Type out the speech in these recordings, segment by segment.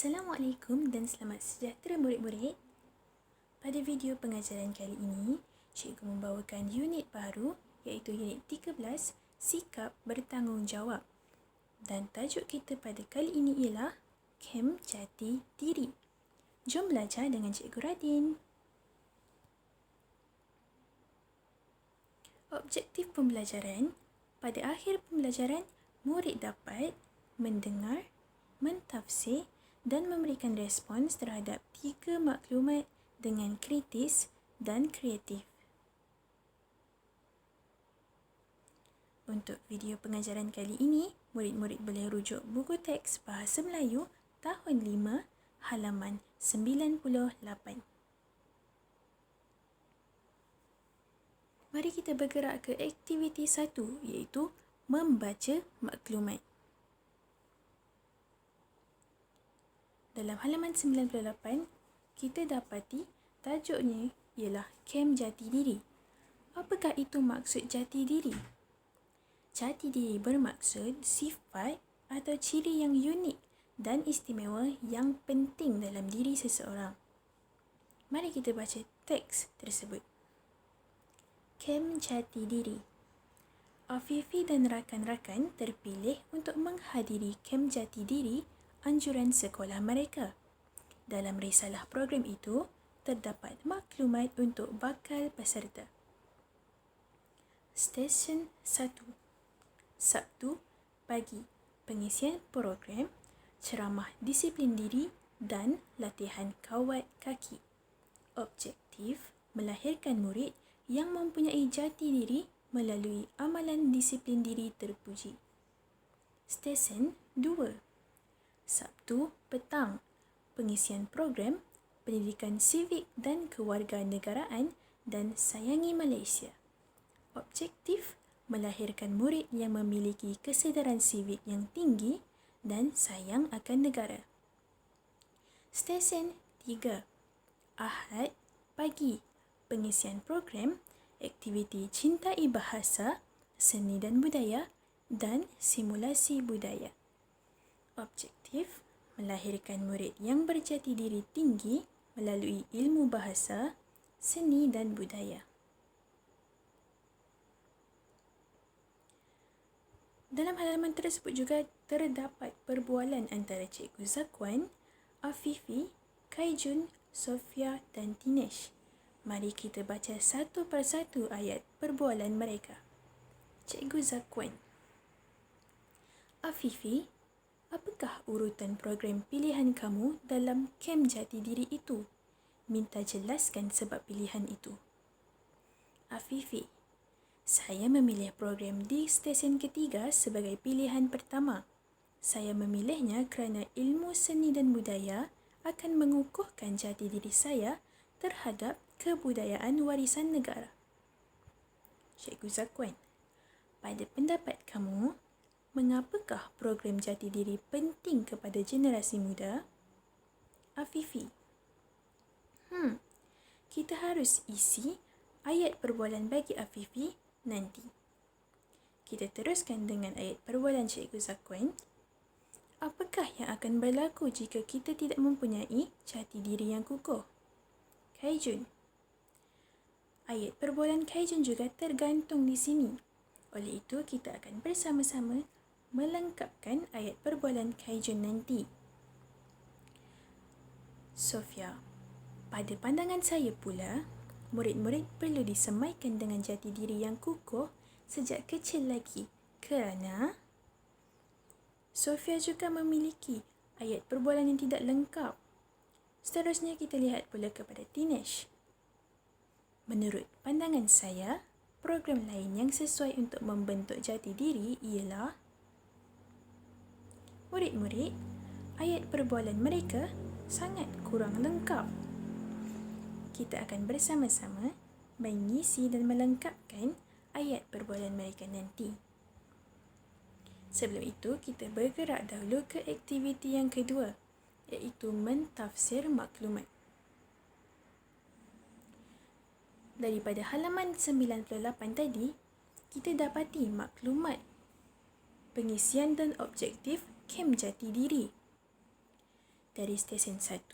Assalamualaikum dan selamat sejahtera murid-murid. Pada video pengajaran kali ini, cikgu membawakan unit baru iaitu unit 13, Sikap Bertanggungjawab. Dan tajuk kita pada kali ini ialah Kem Jati Diri. Jom belajar dengan Cikgu Radin. Objektif pembelajaran. Pada akhir pembelajaran, murid dapat mendengar, mentafsir dan memberikan respons terhadap 3 maklumat dengan kritis dan kreatif. Untuk video pengajaran kali ini, murid-murid boleh rujuk buku teks Bahasa Melayu tahun 5, halaman 98. Mari kita bergerak ke aktiviti 1 iaitu membaca maklumat. Dalam halaman 98, kita dapati tajuknya ialah Kem Jati Diri. Apakah itu maksud jati diri? Jati diri bermaksud sifat atau ciri yang unik dan istimewa yang penting dalam diri seseorang. Mari kita baca teks tersebut. Kem Jati Diri. Afifi dan rakan-rakan terpilih untuk menghadiri Kem Jati Diri anjuran sekolah mereka. Dalam risalah program itu, terdapat maklumat untuk bakal peserta. Stesen 1. Sabtu pagi, pengisian program, ceramah disiplin diri dan latihan kawat kaki. Objektif, melahirkan murid yang mempunyai jati diri melalui amalan disiplin diri terpuji. Stesen 2. Sabtu petang, pengisian program, pendidikan sivik dan kewarganegaraan dan sayangi Malaysia. Objektif, melahirkan murid yang memiliki kesedaran sivik yang tinggi dan sayang akan negara. Stesen 3. Ahad pagi, pengisian program, aktiviti cintai bahasa, seni dan budaya dan simulasi budaya. Objektif, melahirkan murid yang berjati diri tinggi melalui ilmu bahasa, seni dan budaya. Dalam halaman tersebut juga terdapat perbualan antara Cikgu Zakwan, Afifi, Kaijun, Sofia dan Dinesh. Mari kita baca satu persatu ayat perbualan mereka. Cikgu Zakwan. Afifi, apakah urutan program pilihan kamu dalam Kem Jati Diri itu? Minta jelaskan sebab pilihan itu. Afifi, saya memilih program di stesen ketiga sebagai pilihan pertama. Saya memilihnya kerana ilmu seni dan budaya akan mengukuhkan jati diri saya terhadap kebudayaan warisan negara. Cikgu Zakwan, pada pendapat kamu, mengapakah program jati diri penting kepada generasi muda? Afifi. Kita harus isi ayat perbualan bagi Afifi nanti. Kita teruskan dengan ayat perbualan Cikgu Zakwan. Apakah yang akan berlaku jika kita tidak mempunyai jati diri yang kukuh? Kaijun. Ayat perbualan Kaijun juga tergantung di sini. Oleh itu, kita akan bersama-sama melengkapkan ayat perbualan Kaijun nanti. Sofia, pada pandangan saya pula, murid-murid perlu disemaikan dengan jati diri yang kukuh sejak kecil lagi kerana Sofia juga memiliki ayat perbualan yang tidak lengkap. Seterusnya kita lihat pula kepada Dinesh. Menurut pandangan saya, program lain yang sesuai untuk membentuk jati diri ialah murid-murid, ayat perbualan mereka sangat kurang lengkap. Kita akan bersama-sama mengisi dan melengkapkan ayat perbualan mereka nanti. Sebelum itu, kita bergerak dahulu ke aktiviti yang kedua, iaitu mentafsir maklumat. Daripada halaman 98 tadi, kita dapati maklumat pengisian dan objektif Kem Jati Diri. Dari stesen 1,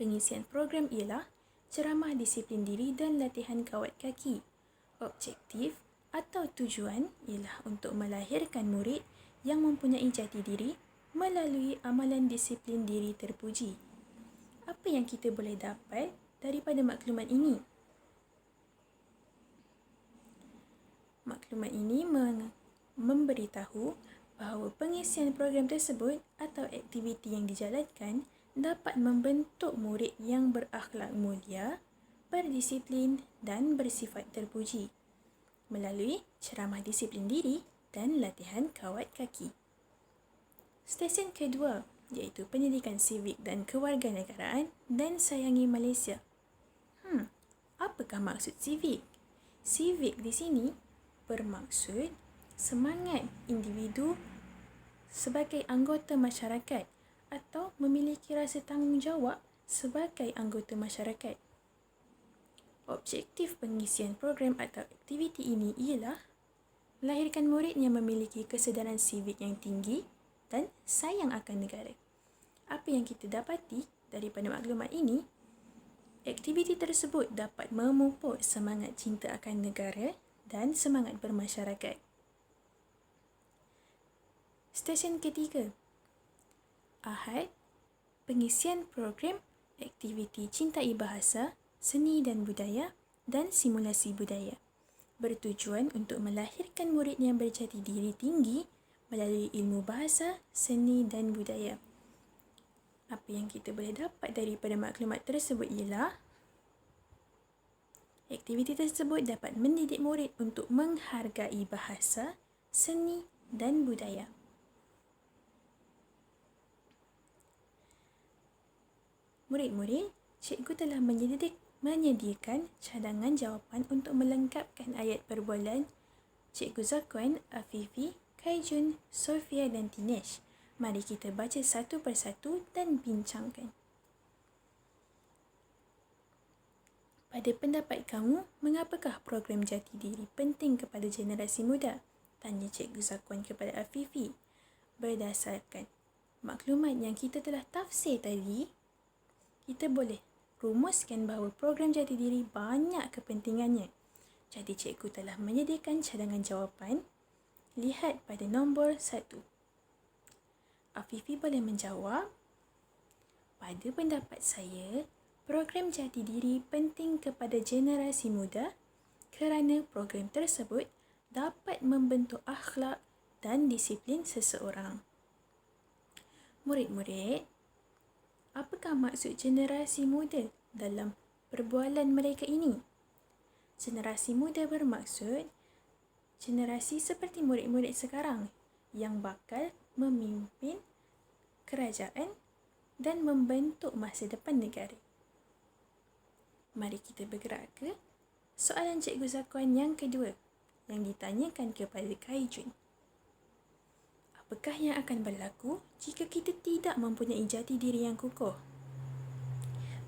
pengisian program ialah ceramah disiplin diri dan latihan kawat kaki. Objektif atau tujuan ialah untuk melahirkan murid yang mempunyai jati diri melalui amalan disiplin diri terpuji. Apa yang kita boleh dapat daripada maklumat ini? Maklumat ini memberitahu bahawa pengisian program tersebut atau aktiviti yang dijalankan dapat membentuk murid yang berakhlak mulia, berdisiplin dan bersifat terpuji melalui ceramah disiplin diri dan latihan kawat kaki. Stesen kedua iaitu pendidikan sivik dan kewarganegaraan dan sayangi Malaysia. Apakah maksud sivik? Sivik di sini bermaksud semangat individu sebagai anggota masyarakat atau memiliki rasa tanggungjawab sebagai anggota masyarakat. Objektif pengisian program atau aktiviti ini ialah melahirkan murid yang memiliki kesedaran sivik yang tinggi dan sayang akan negara. Apa yang kita dapati daripada maklumat ini? Aktiviti tersebut dapat memupuk semangat cinta akan negara dan semangat bermasyarakat. Stesen ketiga, Ahad, pengisian program aktiviti cintai bahasa, seni dan budaya dan simulasi budaya. Bertujuan untuk melahirkan murid yang berjati diri tinggi melalui ilmu bahasa, seni dan budaya. Apa yang kita boleh dapat daripada maklumat tersebut ialah aktiviti tersebut dapat mendidik murid untuk menghargai bahasa, seni dan budaya. Murid-murid, cikgu telah menyediakan cadangan jawapan untuk melengkapkan ayat perbualan Cikgu Zakwan, Afifi, Kaijun, Sofia dan Tinesh. Mari kita baca satu persatu dan bincangkan. Pada pendapat kamu, mengapakah program jati diri penting kepada generasi muda? Tanya Cikgu Zakwan kepada Afifi. Berdasarkan maklumat yang kita telah tafsir tadi, kita boleh rumuskan bahawa program jati diri banyak kepentingannya. Jadi cikgu telah menyediakan cadangan jawapan. Lihat pada nombor 1. Afifi boleh menjawab, pada pendapat saya, program jati diri penting kepada generasi muda kerana program tersebut dapat membentuk akhlak dan disiplin seseorang. Murid-murid, apakah maksud generasi muda dalam perbualan mereka ini? Generasi muda bermaksud generasi seperti murid-murid sekarang yang bakal memimpin kerajaan dan membentuk masa depan negara. Mari kita bergerak ke soalan Cikgu Zakwan yang kedua yang ditanyakan kepada Kaijun. Apakah yang akan berlaku jika kita tidak mempunyai jati diri yang kukuh?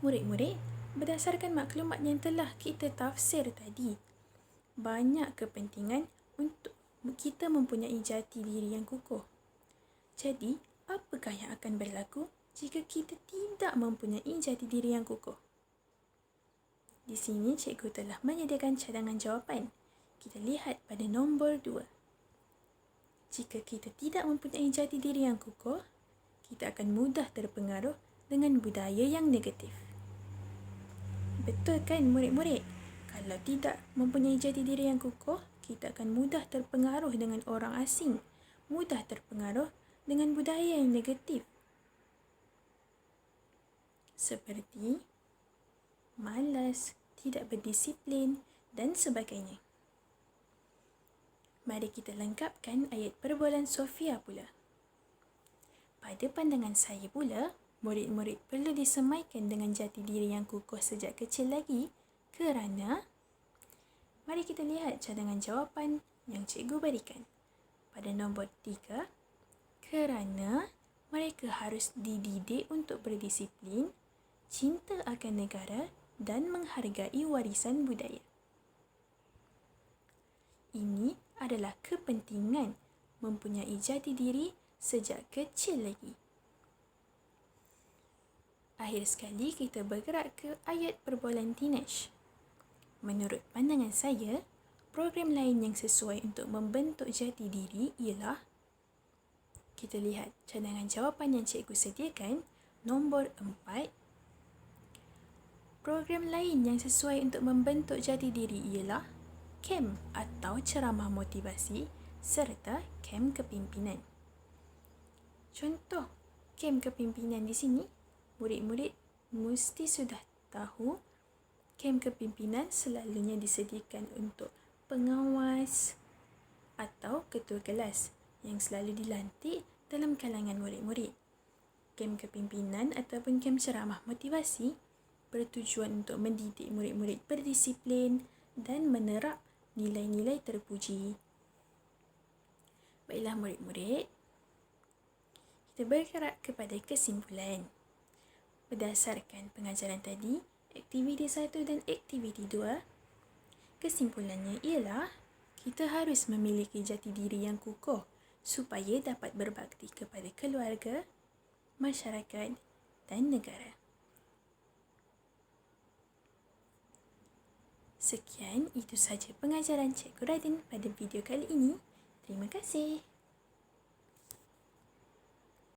Murid-murid, berdasarkan maklumat yang telah kita tafsir tadi, banyak kepentingan untuk kita mempunyai jati diri yang kukuh. Jadi, apakah yang akan berlaku jika kita tidak mempunyai jati diri yang kukuh? Di sini cikgu telah menyediakan cadangan jawapan. Kita lihat pada nombor 2. Jika kita tidak mempunyai jati diri yang kukuh, kita akan mudah terpengaruh dengan budaya yang negatif. Betul kan murid-murid? Kalau tidak mempunyai jati diri yang kukuh, kita akan mudah terpengaruh dengan orang asing, mudah terpengaruh dengan budaya yang negatif. Seperti malas, tidak berdisiplin dan sebagainya. Mari kita lengkapkan ayat perbualan Sofia pula. Pada pandangan saya pula, murid-murid perlu disemaikan dengan jati diri yang kukuh sejak kecil lagi kerana mari kita lihat cadangan jawapan yang cikgu berikan. Pada nombor 3, kerana mereka harus dididik untuk berdisiplin, cinta akan negara dan menghargai warisan budaya. Ini adalah kepentingan mempunyai jati diri sejak kecil lagi. Akhir sekali, kita bergerak ke ayat perbualan teenage. Menurut pandangan saya, program lain yang sesuai untuk membentuk jati diri ialah, kita lihat cadangan jawapan yang cikgu sediakan. Nombor 4. Program lain yang sesuai untuk membentuk jati diri ialah kem atau ceramah motivasi serta kem kepimpinan. Contoh kem kepimpinan di sini, murid-murid mesti sudah tahu kem kepimpinan selalunya disediakan untuk pengawas atau ketua kelas yang selalu dilantik dalam kalangan murid-murid. Kem kepimpinan ataupun kem ceramah motivasi bertujuan untuk mendidik murid-murid berdisiplin dan menerap nilai-nilai terpuji. Baiklah murid-murid, kita bergerak kepada kesimpulan. Berdasarkan pengajaran tadi, aktiviti 1 dan aktiviti 2, kesimpulannya ialah kita harus memiliki jati diri yang kukuh supaya dapat berbakti kepada keluarga, masyarakat dan negara. Sekian, itu sahaja pengajaran Cikgu Radin pada video kali ini. Terima kasih.